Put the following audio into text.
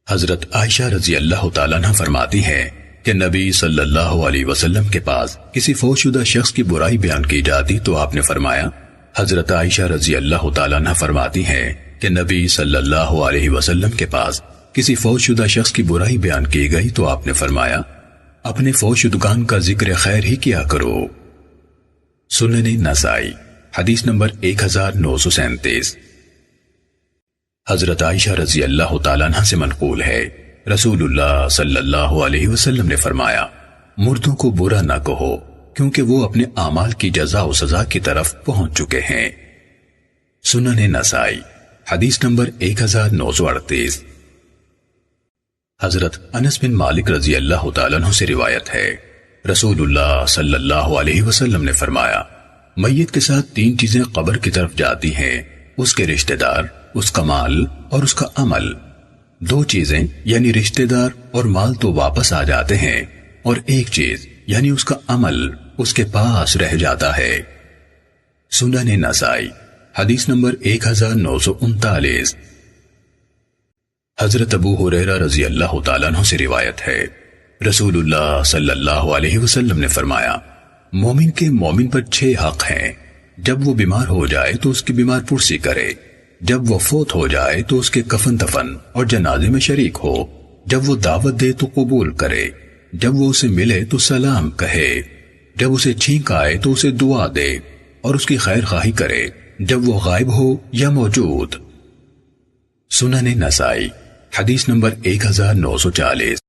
حضرت عائشہ رضی اللہ تعالیٰ عنہ فرماتی ہے کہ نبی صلی اللہ علیہ وسلم کے پاس کسی فوت شدہ شخص کی برائی بیان کی جاتی تو آپ نے فرمایا حضرت عائشہ رضی اللہ تعالیٰ عنہ فرماتی ہے کہ نبی صلی اللہ علیہ وسلم کے پاس کسی فوت شدہ شخص کی برائی بیان کی گئی تو آپ نے فرمایا اپنے فوت شدگان کا ذکر خیر ہی کیا کرو۔ سنن نسائی حدیث نمبر 1937۔ حضرت عائشہ رضی اللہ تعالیٰ عنہ سے منقول ہے رسول اللہ صلی اللہ علیہ وسلم نے فرمایا مردوں کو برا نہ کہو کیونکہ وہ اپنے اعمال کی جزا و سزا کی طرف پہنچ چکے ہیں۔ سنن نسائی حدیث نمبر 1938۔ حضرت انس بن مالک رضی اللہ تعالیٰ عنہ سے روایت ہے رسول اللہ صلی اللہ علیہ وسلم نے فرمایا میت کے ساتھ 3 چیزیں قبر کی طرف جاتی ہیں، اس کے رشتہ دار، اس کا مال اور اس کا عمل۔ 2 چیزیں یعنی رشتہ دار اور مال تو واپس آ جاتے ہیں اور ایک چیز یعنی اس کا عمل اس کے پاس رہ جاتا ہے۔ سنن نسائی حدیث نمبر 1939۔ حضرت ابو ہریرہ رضی اللہ تعالیٰ عنہ سے روایت ہے رسول اللہ صلی اللہ علیہ وسلم نے فرمایا مومن کے مومن پر 6 حق ہیں، جب وہ بیمار ہو جائے تو اس کی بیمار پرسی کرے، جب وہ فوت ہو جائے تو اس کے کفن دفن اور جنازے میں شریک ہو، جب وہ دعوت دے تو قبول کرے، جب وہ اسے ملے تو سلام کہے، جب اسے چھینک آئے تو اسے دعا دے اور اس کی خیر خواہی کرے جب وہ غائب ہو یا موجود۔ سنن نسائی حدیث نمبر 1940۔